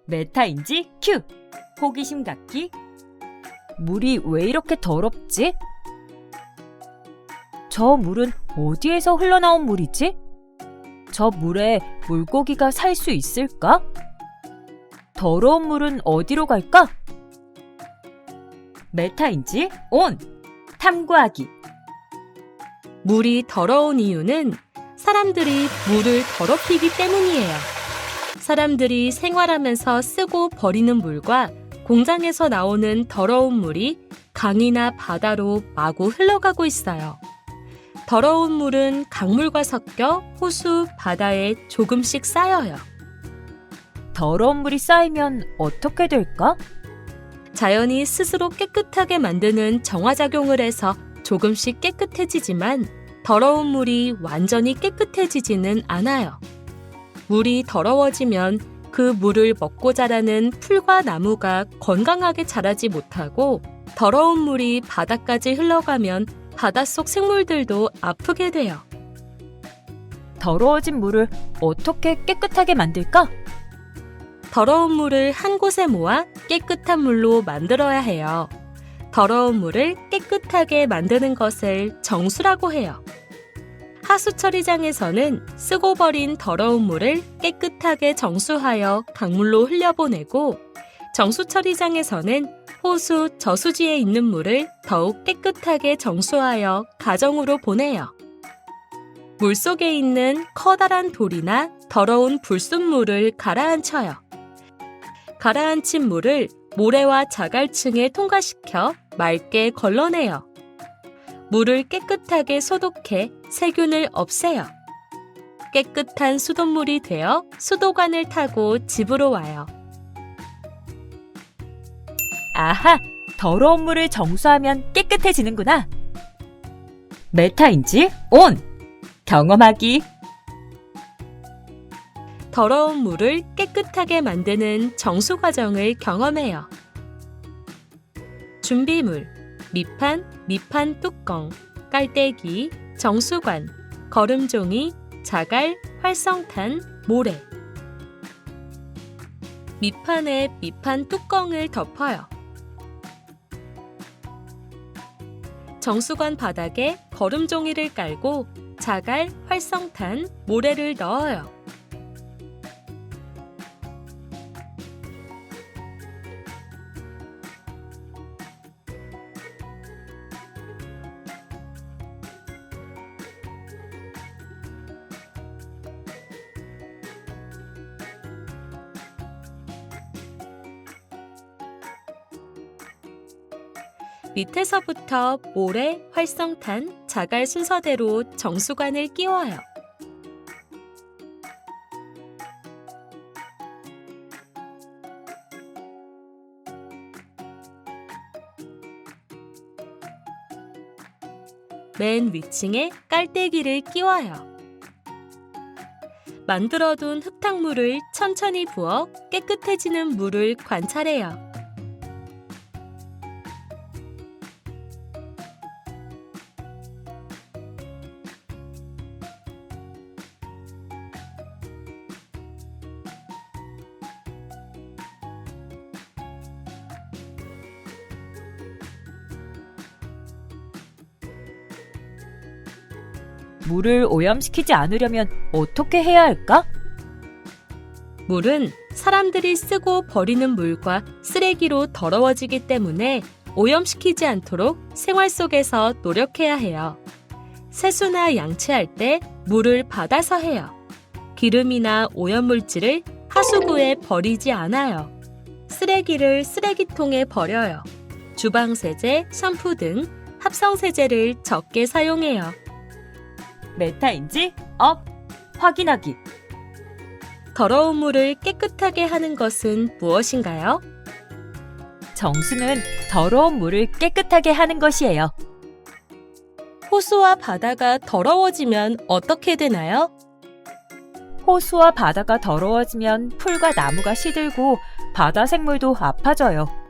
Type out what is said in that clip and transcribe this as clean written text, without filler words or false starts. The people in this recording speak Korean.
메타인지 큐! 호기심 갖기. 물이 왜 이렇게 더럽지? 저 물은 어디에서 흘러나온 물이지? 저 물에 물고기가 살 수 있을까? 더러운 물은 어디로 갈까? 메타인지 온! 탐구하기. 물이 더러운 이유는 사람들이 물을 더럽히기 때문이에요. 사람들이 생활하면서 쓰고 버리는 물과 공장에서 나오는 더러운 물이 강이나 바다로 마구 흘러가고 있어요. 더러운 물은 강물과 섞여 호수, 바다에 조금씩 쌓여요. 더러운 물이 쌓이면 어떻게 될까? 자연이 스스로 깨끗하게 만드는 정화작용을 해서 조금씩 깨끗해지지만 더러운 물이 완전히 깨끗해지지는 않아요. 물이 더러워지면 그 물을 먹고 자라는 풀과 나무가 건강하게 자라지 못하고 더러운 물이 바다까지 흘러가면 바닷속 생물들도 아프게 돼요. 더러워진 물을 어떻게 깨끗하게 만들까? 더러운 물을 한 곳에 모아 깨끗한 물로 만들어야 해요. 더러운 물을 깨끗하게 만드는 것을 정수라고 해요. 하수처리장에서는 쓰고 버린 더러운 물을 깨끗하게 정수하여 강물로 흘려보내고 정수처리장에서는 호수, 저수지에 있는 물을 더욱 깨끗하게 정수하여 가정으로 보내요. 물속에 있는 커다란 돌이나 더러운 불순물을 가라앉혀요. 가라앉힌 물을 모래와 자갈층에 통과시켜 맑게 걸러내요. 물을 깨끗하게 소독해 세균을 없애요. 깨끗한 수돗물이 되어 수도관을 타고 집으로 와요. 아하! 더러운 물을 정수하면 깨끗해지는구나. 메타인지 온! 경험하기. 더러운 물을 깨끗하게 만드는 정수 과정을 경험해요. 준비물, 밑판 뚜껑, 깔때기, 정수관, 거름종이, 자갈, 활성탄, 모래. 밑판에 밑판 뚜껑을 덮어요. 정수관 바닥에 거름종이를 깔고 자갈, 활성탄, 모래를 넣어요. 밑에서부터 모래, 활성탄, 자갈 순서대로 정수관을 끼워요. 맨 위층에 깔때기를 끼워요. 만들어둔 흙탕물을 천천히 부어 깨끗해지는 물을 관찰해요. 물을 오염시키지 않으려면 어떻게 해야 할까? 물은 사람들이 쓰고 버리는 물과 쓰레기로 더러워지기 때문에 오염시키지 않도록 생활 속에서 노력해야 해요. 세수나 양치할 때 물을 받아서 해요. 기름이나 오염물질을 하수구에 버리지 않아요. 쓰레기를 쓰레기통에 버려요. 주방세제, 샴푸 등 합성세제를 적게 사용해요. 메타인지 업! 확인하기. 더러운 물을 깨끗하게 하는 것은 무엇인가요? 정수는 더러운 물을 깨끗하게 하는 것이에요. 호수와 바다가 더러워지면 어떻게 되나요? 호수와 바다가 더러워지면 풀과 나무가 시들고 바다 생물도 아파져요.